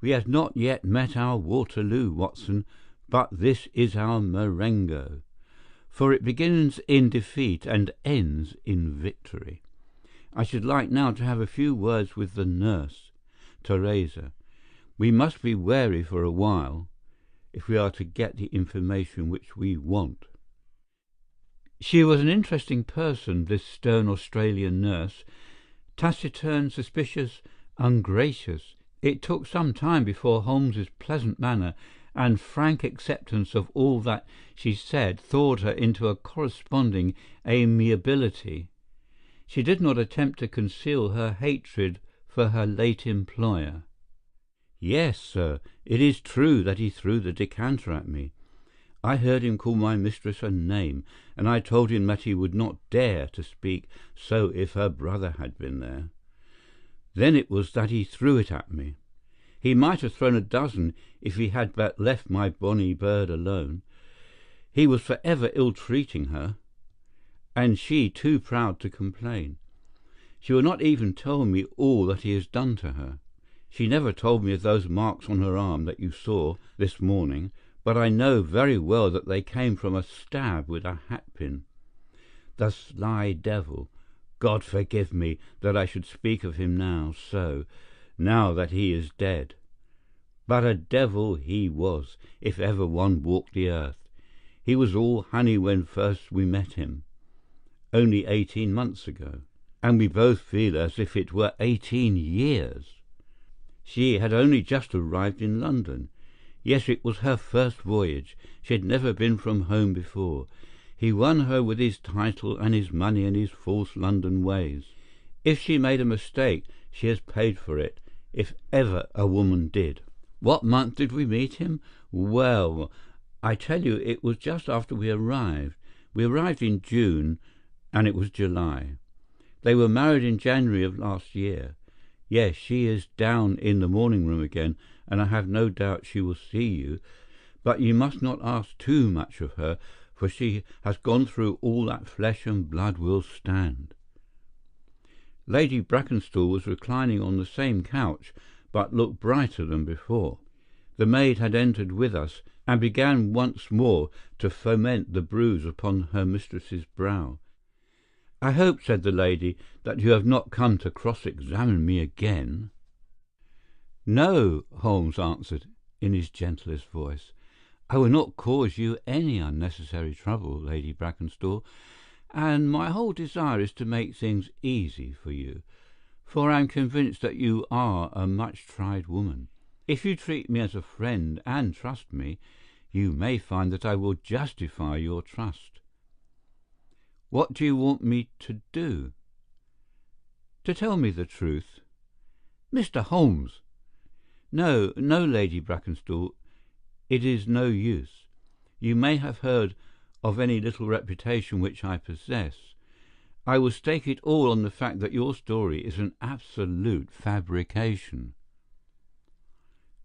We have not yet met our Waterloo, Watson, but this is our Marengo, for it begins in defeat and ends in victory. I should like now to have a few words with the nurse, Teresa. We must be wary for a while, if we are to get the information which we want. She was an interesting person, this stern Australian nurse, taciturn, suspicious, ungracious. It took some time before Holmes's pleasant manner and frank acceptance of all that she said thawed her into a corresponding amiability. She did not attempt to conceal her hatred for her late employer. Yes, sir, it is true that he threw the decanter at me. I heard him call my mistress a name, and I told him that he would not dare to speak so if her brother had been there. Then it was that he threw it at me. He might have thrown a dozen if he had but left my bonny bird alone. He was for ever ill-treating her, and she too proud to complain. She will not even tell me all that he has done to her. She never told me of those marks on her arm that you saw this morning, but I know very well that they came from a stab with a hatpin. The sly devil! God forgive me that I should speak of him now so, now that he is dead. But a devil he was, if ever one walked the earth. He was all honey when first we met him, only 18 months ago, and we both feel as if it were 18 years. She had only just arrived in London. Yes, it was her first voyage. She had never been from home before. He won her with his title and his money and his false London ways. If she made a mistake, she has paid for it, if ever a woman did. What month did we meet him? Well, I tell you, it was just after we arrived. We arrived in June, and it was July. They were married in January of last year. Yes, she is down in the morning room again, and I have no doubt she will see you. But you must not ask too much of her, for she has gone through all that flesh and blood will stand." Lady Brackenstall was reclining on the same couch, but looked brighter than before. The maid had entered with us, and began once more to foment the bruise upon her mistress's brow. "I hope," said the lady, "that you have not come to cross-examine me again." "No," Holmes answered, in his gentlest voice. "I will not cause you any unnecessary trouble, Lady Brackenstall, and my whole desire is to make things easy for you, for I am convinced that you are a much-tried woman. If you treat me as a friend and trust me, you may find that I will justify your trust. What do you want me to do?" "To tell me the truth." "Mr. Holmes!" "No, no, Lady Brackenstall, it is no use. You may have heard of any little reputation which I possess. I will stake it all on the fact that your story is an absolute fabrication."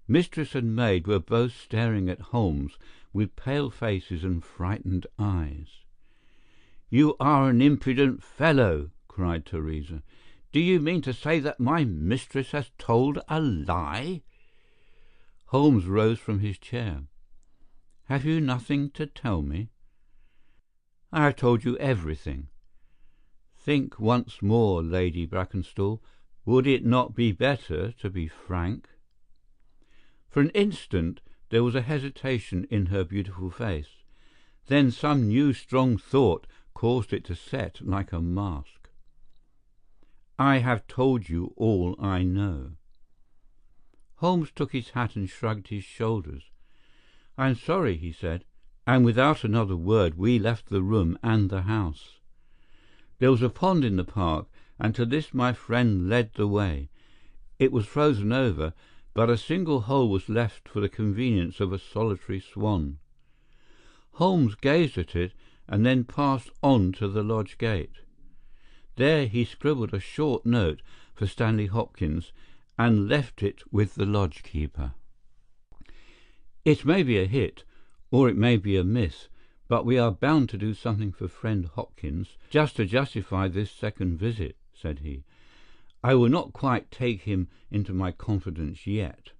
Mistress and maid were both staring at Holmes with pale faces and frightened eyes. "You are an impudent fellow!" cried Teresa. "Do you mean to say that my mistress has told a lie?" Holmes rose from his chair. "Have you nothing to tell me?" "I have told you everything." "Think once more, Lady Brackenstall. Would it not be better to be frank?" For an instant there was a hesitation in her beautiful face. Then some new strong thought caused it to set like a mask. "I have told you all I know." Holmes took his hat and shrugged his shoulders. "I am sorry," he said, and without another word we left the room and the house. There was a pond in the park, and to this my friend led the way. It was frozen over, but a single hole was left for the convenience of a solitary swan. Holmes gazed at it and then passed on to the lodge gate. There he scribbled a short note for Stanley Hopkins and left it with the lodge-keeper. "It may be a hit, or it may be a miss, but we are bound to do something for friend Hopkins, just to justify this second visit," said he. "I will not quite take him into my confidence yet.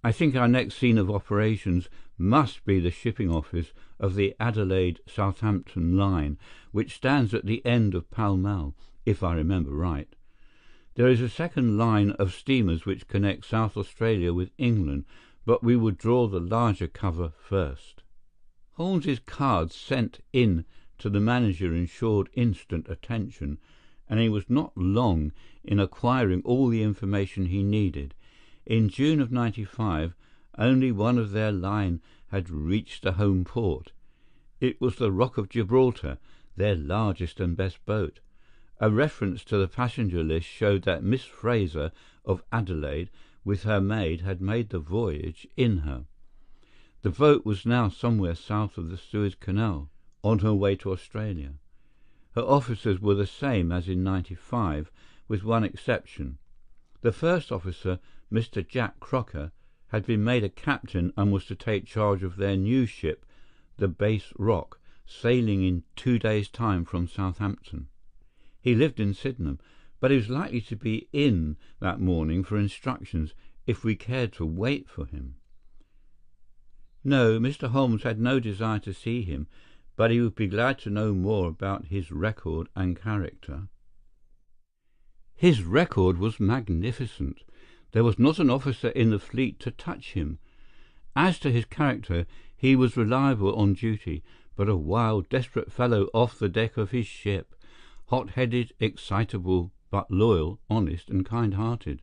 I think our next scene of operations must be the shipping office of the Adelaide-Southampton line, which stands at the end of Pall Mall, if I remember right. There is a second line of steamers which connect South Australia with England, but we will draw the larger cover first." Holmes's card sent in to the manager ensured instant attention, and he was not long in acquiring all the information he needed. In June of '95, only one of their line had reached the home port. It was the Rock of Gibraltar, their largest and best boat. A reference to the passenger list showed that Miss Fraser of Adelaide, with her maid, had made the voyage in her. The boat was now somewhere south of the Suez Canal, on her way to Australia. Her officers were the same as in '95, with one exception. The first officer, Mr. Jack Crocker, had been made a captain and was to take charge of their new ship, the Bass Rock, sailing in 2 days' time from Southampton. He lived in Sydenham, but he was likely to be in that morning for instructions if we cared to wait for him. No, Mr. Holmes had no desire to see him, but he would be glad to know more about his record and character. His record was magnificent. There was not an officer in the fleet to touch him. As to his character, he was reliable on duty, but a wild, desperate fellow off the deck of his ship, hot-headed, excitable, but loyal, honest, and kind-hearted.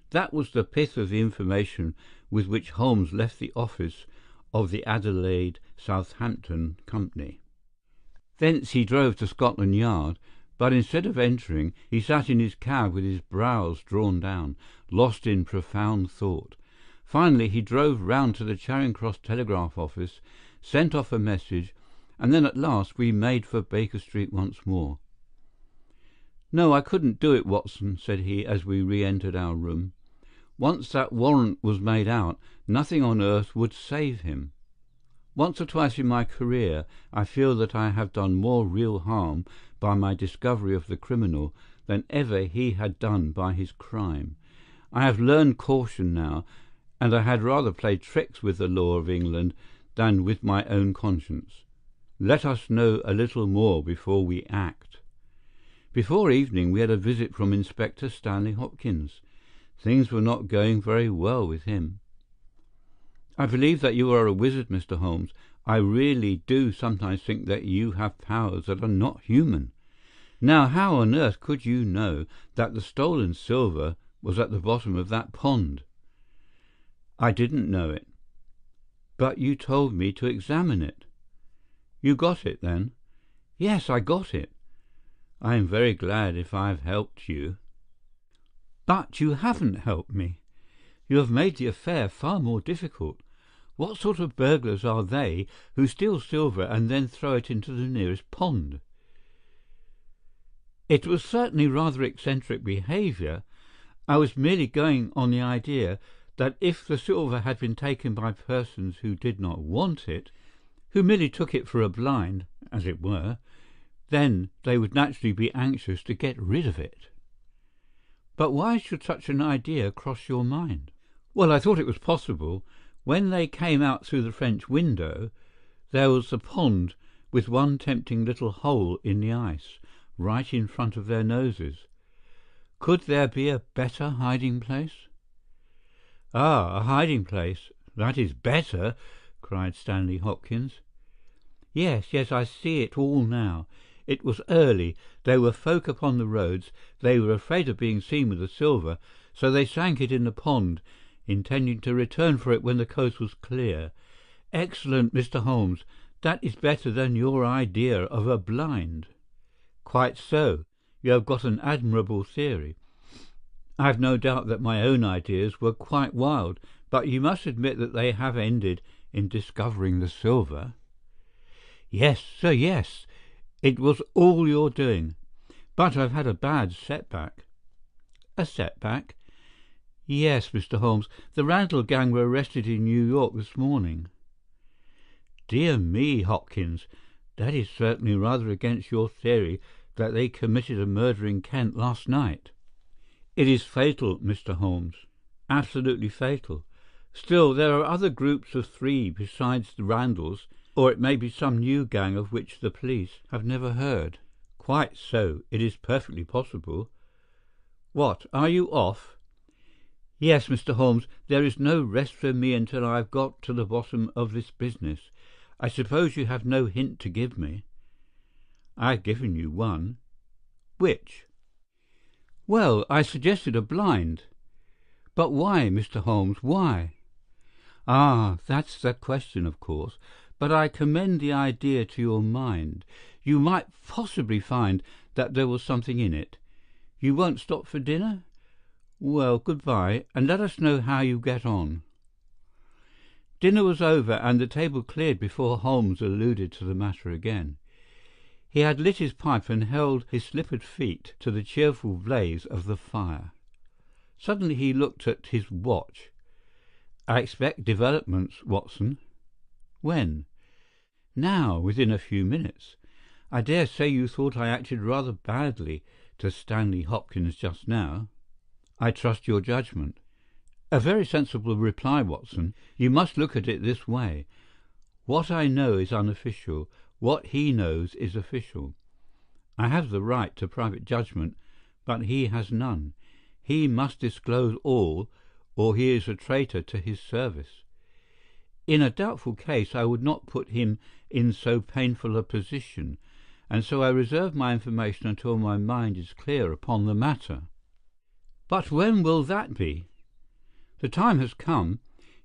That was the pith of the information with which Holmes left the office of the Adelaide-Southampton Company. Thence he drove to Scotland Yard, but instead of entering, he sat in his cab with his brows drawn down, lost in profound thought. Finally, he drove round to the Charing Cross Telegraph Office, sent off a message, and then at last we made for Baker Street once more. "No, I couldn't do it, Watson," said he as we re-entered our room. "Once that warrant was made out, nothing on earth would save him." Once or twice in my career I feel that I have done more real harm by my discovery of the criminal than ever he had done by his crime. I have learned caution now, and I had rather play tricks with the law of England than with my own conscience. Let us know a little more before we act. Before evening we had a visit from Inspector Stanley Hopkins. Things were not going very well with him. "I believe that you are a wizard, Mr. Holmes. I really do sometimes think that you have powers that are not human. Now, how on earth could you know that the stolen silver was at the bottom of that pond?" "I didn't know it." "But you told me to examine it." "You got it, then?" "Yes, I got it." "I am very glad if I have helped you." "But you haven't helped me. You have made the affair far more difficult. What sort of burglars are they who steal silver and then throw it into the nearest pond?" "It was certainly rather eccentric behaviour. I was merely going on the idea that if the silver had been taken by persons who did not want it, who merely took it for a blind, as it were, then they would naturally be anxious to get rid of it." "But why should such an idea cross your mind?" "Well, I thought it was possible. When they came out through the French window, there was the pond with one tempting little hole in the ice, right in front of their noses. Could there be a better hiding place?" "Ah, a hiding place. That is better," cried Stanley Hopkins. Yes, I see it all now. It was early. There were folk upon the roads. They were afraid of being seen with the silver, so they sank it in the pond, intending to return for it when the coast was clear. Excellent, Mr. Holmes. That is better than your idea of a blind." "Quite so. You have got an admirable theory. I have no doubt that my own ideas were quite wild, but you must admit that they have ended in discovering the silver." "Yes, sir, yes. It was all your doing. But I've had a bad setback." "A setback?" "Yes, Mr. Holmes. The Randall gang were arrested in New York this morning." "Dear me, Hopkins, that is certainly rather against your theory that they committed a murder in Kent last night." "It is fatal, Mr. Holmes, absolutely fatal. Still, there are other groups of three besides the Randalls, or it may be some new gang of which the police have never heard." "Quite so. It is perfectly possible. What, are you off?" "Yes, Mr. Holmes. There is no rest for me until I have got to the bottom of this business. I suppose you have no hint to give me?" "I have given you one." "Which?" "Well, I suggested a blind." "But why, Mr. Holmes, why?" "Ah, that's the question, of course. But I commend the idea to your mind. You might possibly find that there was something in it. You won't stop for dinner? Well, good-bye, and let us know how you get on." Dinner was over, and the table cleared before Holmes alluded to the matter again. He had lit his pipe and held his slippered feet to the cheerful blaze of the fire. Suddenly he looked at his watch. "I expect developments, Watson." "When?" "Now, within a few minutes. I dare say you thought I acted rather badly to Stanley Hopkins just now." "I trust your judgment." "A very sensible reply, Watson. You must look at it this way. What I know is unofficial. What he knows is official. I have the right to private judgment, but he has none. He must disclose all, or he is a traitor to his service. In a doubtful case I would not put him in so painful a position, and so I reserve my information until my mind is clear upon the matter." "But when will that be?" "The time has come.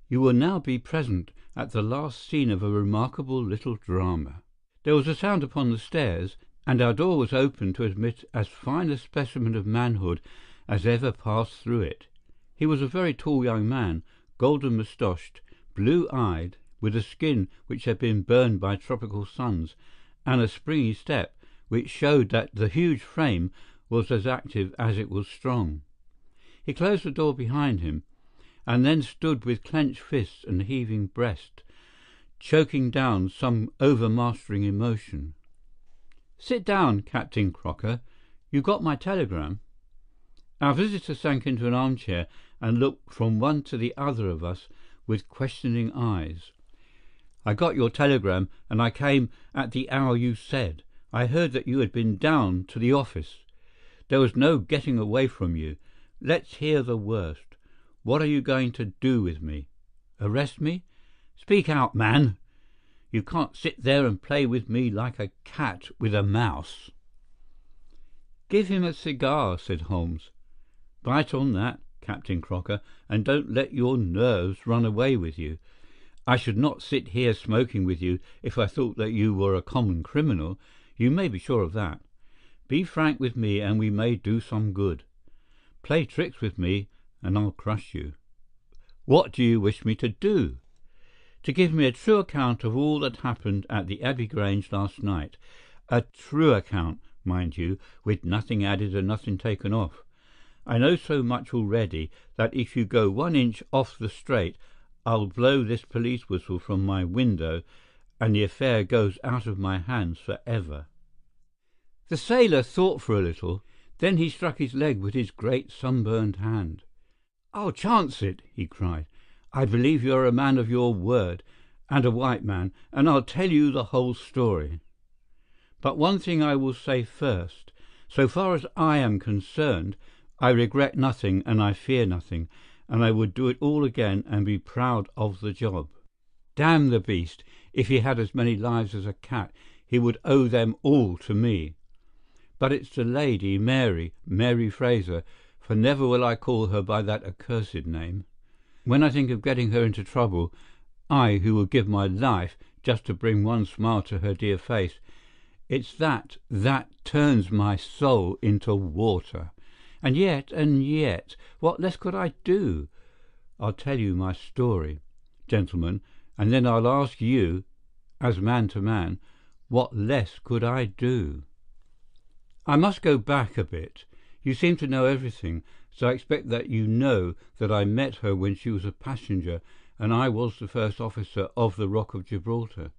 You will now be present at the last scene of a remarkable little drama." There was a sound upon the stairs, and our door was opened to admit as fine a specimen of manhood as ever passed through it. He was a very tall young man, golden moustached, blue-eyed, with a skin which had been burned by tropical suns, and a springy step which showed that the huge frame was as active as it was strong. He closed the door behind him, and then stood with clenched fists and heaving breast, choking down some overmastering emotion. "Sit down, Captain Crocker. You got my telegram?" Our visitor sank into an armchair and looked from one to the other of us with questioning eyes. "I got your telegram, and I came at the hour you said. I heard that you had been down to the office. There was no getting away from you. Let's hear the worst. What are you going to do with me? Arrest me? Speak out, man. You can't sit there and play with me like a cat with a mouse." "Give him a cigar," said Holmes. "Bite on that, Captain Crocker, and don't let your nerves run away with you. I should not sit here smoking with you if I thought that you were a common criminal. You may be sure of that. Be frank with me, and we may do some good. Play tricks with me, and I'll crush you. What do you wish me to do?" "To give me a true account of all that happened at the Abbey Grange last night. A true account, mind you, with nothing added and nothing taken off. I know so much already that if you go 1 inch off the straight, I'll blow this police whistle from my window, and the affair goes out of my hands for ever." The sailor thought for a little. Then he struck his leg with his great sunburned hand. "I'll chance it," he cried. "I believe you're a man of your word, and a white man, and I'll tell you the whole story. But one thing I will say first. So far as I am concerned, I regret nothing and I fear nothing, and I would do it all again and be proud of the job. Damn the beast! If he had as many lives as a cat, he would owe them all to me. But it's the lady, Mary Fraser, for never will I call her by that accursed name. When I think of getting her into trouble, I who would give my life just to bring one smile to her dear face, it's that turns my soul into water. And yet, what less could I do? I'll tell you my story, gentlemen, and then I'll ask you, as man to man, what less could I do? I must go back a bit. You seem to know everything, so I expect that you know that I met her when she was a passenger and I was the first officer of the Rock of Gibraltar.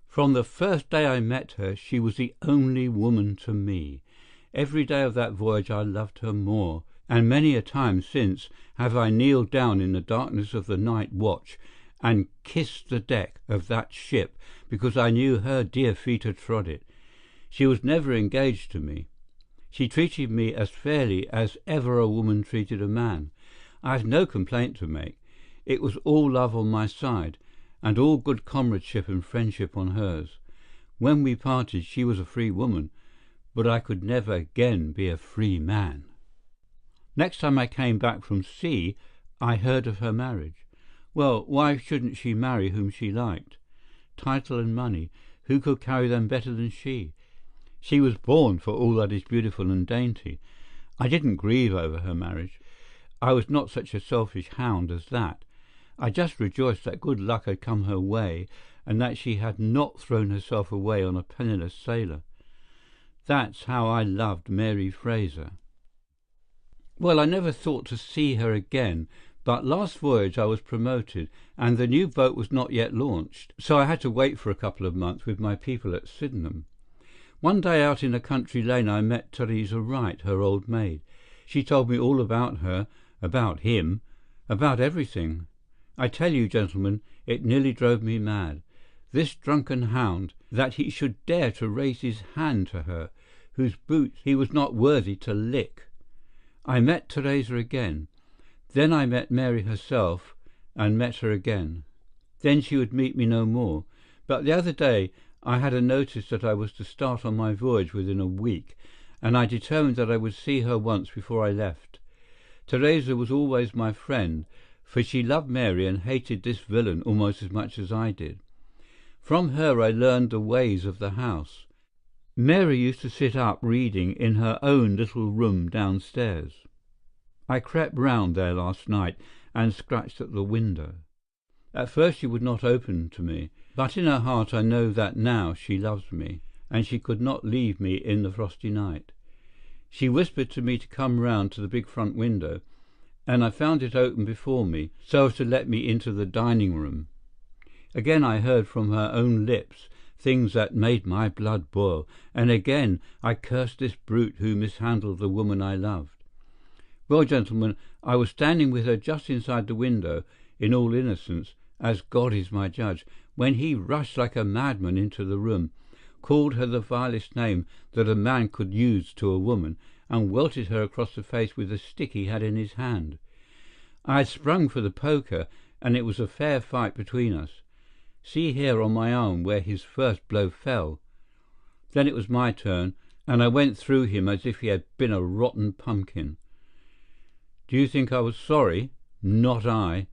From the first day I met her, she was the only woman to me. Every day of that voyage I loved her more, and many a time since have I kneeled down in the darkness of the night watch and kissed the deck of that ship because I knew her dear feet had trod it. She was never engaged to me. She treated me as fairly as ever a woman treated a man. I have no complaint to make. It was all love on my side, and all good comradeship and friendship on hers. When we parted, she was a free woman, but I could never again be a free man. Next time I came back from sea, I heard of her marriage. Well, why shouldn't she marry whom she liked? Title and money, who could carry them better than she? She was born for all that is beautiful and dainty. I didn't grieve over her marriage. I was not such a selfish hound as that. I just rejoiced that good luck had come her way, and that she had not thrown herself away on a penniless sailor. That's how I loved Mary Fraser. Well, I never thought to see her again, but last voyage I was promoted, and the new boat was not yet launched, so I had to wait for a couple of months with my people at Sydenham. One day out in a country lane I met Teresa Wright, her old maid. She told me all about her, about him, about everything. I tell you, gentlemen, it nearly drove me mad. This drunken hound, that he should dare to raise his hand to her, whose boots he was not worthy to lick. I met Teresa again. Then I met Mary herself, and met her again. Then she would meet me no more. But the other day I had a notice that I was to start on my voyage within a week, and I determined that I would see her once before I left. Teresa was always my friend, for she loved Mary and hated this villain almost as much as I did. From her I learned the ways of the house. Mary used to sit up reading in her own little room downstairs. I crept round there last night and scratched at the window. At first she would not open to me, but in her heart I know that now she loves me, and she could not leave me in the frosty night. She whispered to me to come round to the big front window, and I found it open before me, so as to let me into the dining room. Again I heard from her own lips things that made my blood boil, and again I cursed this brute who mishandled the woman I loved. Well, gentlemen, I was standing with her just inside the window, in all innocence, as God is my judge, when he rushed like a madman into the room, called her the vilest name that a man could use to a woman, and welted her across the face with a stick he had in his hand. I had sprung for the poker, and it was a fair fight between us. See here on my arm where his first blow fell. Then it was my turn, and I went through him as if he had been a rotten pumpkin. Do you think I was sorry? Not I.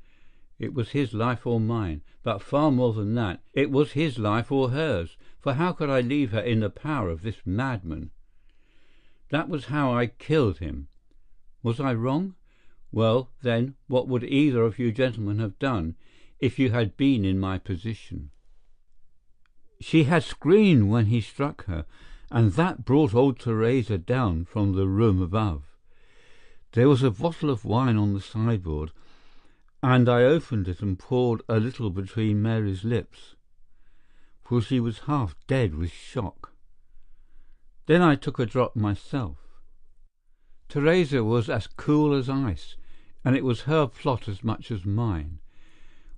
It was his life or mine, but far more than that, it was his life or hers, for how could I leave her in the power of this madman? That was how I killed him. Was I wrong? Well, then, what would either of you gentlemen have done if you had been in my position? She had screamed when he struck her, and that brought old Teresa down from the room above. There was a bottle of wine on the sideboard, and I opened it and poured a little between Mary's lips, for she was half dead with shock. Then I took a drop myself. Teresa was as cool as ice, and it was her plot as much as mine.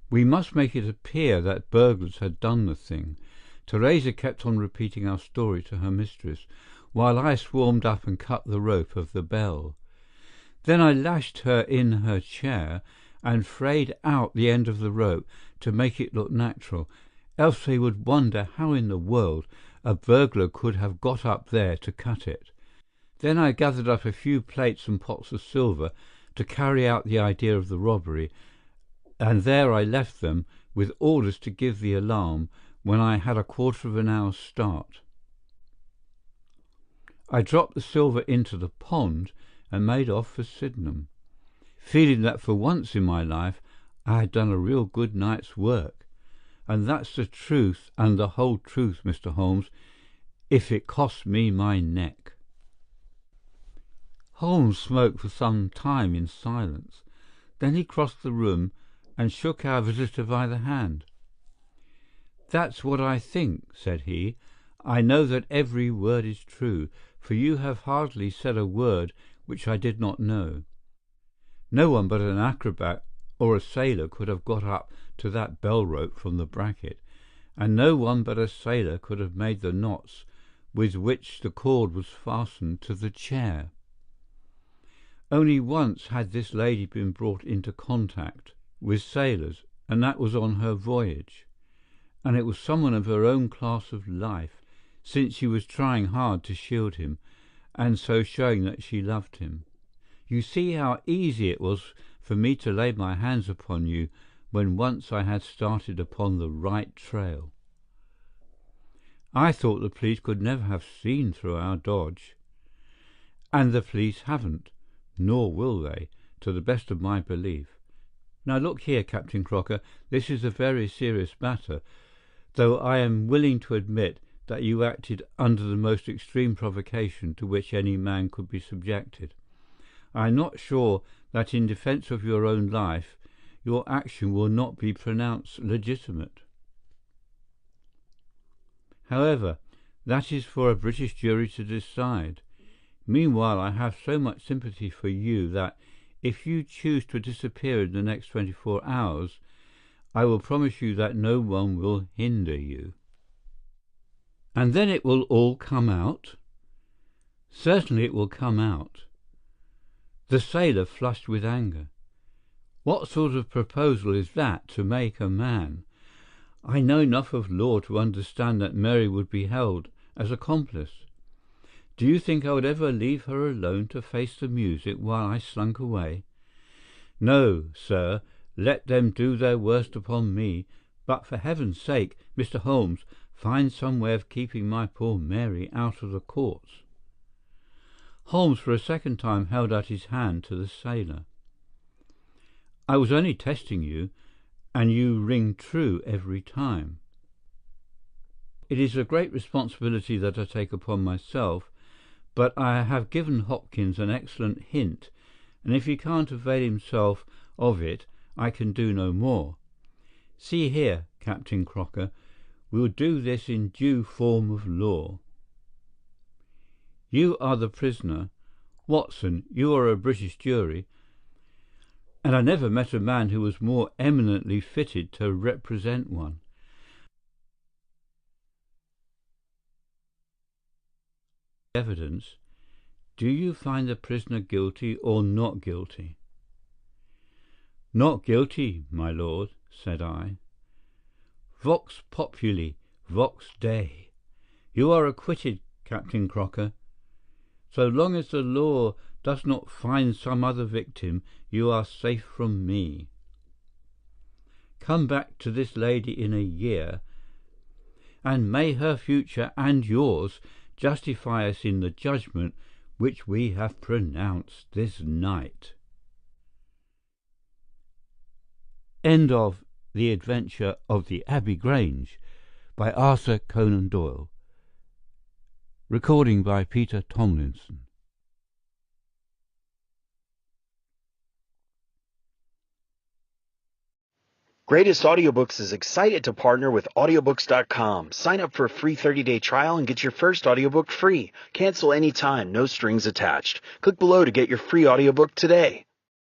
We must make it appear that burglars had done the thing. Teresa kept on repeating our story to her mistress, while I swarmed up and cut the rope of the bell. Then I lashed her in her chair and frayed out the end of the rope to make it look natural, else they would wonder how in the world a burglar could have got up there to cut it. Then I gathered up a few plates and pots of silver to carry out the idea of the robbery, and there I left them with orders to give the alarm when I had a quarter of an hour's start. I dropped the silver into the pond and made off for Sydenham, feeling that for once in my life I had done a real good night's work. And that's the truth and the whole truth, Mr. Holmes, if it costs me my neck. Holmes smoked for some time in silence. Then he crossed the room and shook our visitor by the hand. "That's what I think," said he. "I know that every word is true, for you have hardly said a word which I did not know. No one but an acrobat or a sailor could have got up to that bell rope from the bracket, and no one but a sailor could have made the knots with which the cord was fastened to the chair. Only once had this lady been brought into contact with sailors, and that was on her voyage, and it was someone of her own class of life, since she was trying hard to shield him, and so showing that she loved him. You see how easy it was for me to lay my hands upon you when once I had started upon the right trail. I thought the police could never have seen through our dodge, and the police haven't, nor will they, to the best of my belief. Now look here, Captain Crocker, this is a very serious matter, though I am willing to admit that you acted under the most extreme provocation to which any man could be subjected. I am not sure that in defence of your own life your action will not be pronounced legitimate. However, that is for a British jury to decide. Meanwhile, I have so much sympathy for you that, if you choose to disappear in the next 24 hours, I will promise you that no one will hinder you." "And then it will all come out?" "Certainly it will come out." The sailor flushed with anger. "What sort of proposal is that to make a man? I know enough of law to understand that Mary would be held as accomplice. Do you think I would ever leave her alone to face the music while I slunk away? No, sir, let them do their worst upon me, but for heaven's sake, Mr. Holmes, find some way of keeping my poor Mary out of the courts." Holmes for a second time held out his hand to the sailor. "I was only testing you, and you ring true every time. It is a great responsibility that I take upon myself, but I have given Hopkins an excellent hint, and if he can't avail himself of it, I can do no more. See here, Captain Crocker. We'll do this in due form of law. You are the prisoner. Watson, you are a British jury, and I never met a man who was more eminently fitted to represent one. Evidence. Do you find the prisoner guilty or not guilty? Not guilty, my lord, said I. Vox populi, vox Dei. You are acquitted, Captain Crocker. So long as the law does not find some other victim, you are safe from me. Come back to this lady in a year, and may her future and yours justify us in the judgment which we have pronounced this night. End of The Adventure of the Abbey Grange by Arthur Conan Doyle. Recording by Peter Tomlinson. Greatest Audiobooks is excited to partner with Audiobooks.com. Sign up for a free 30-day trial and get your first audiobook free. Cancel anytime, no strings attached. Click below to get your free audiobook today.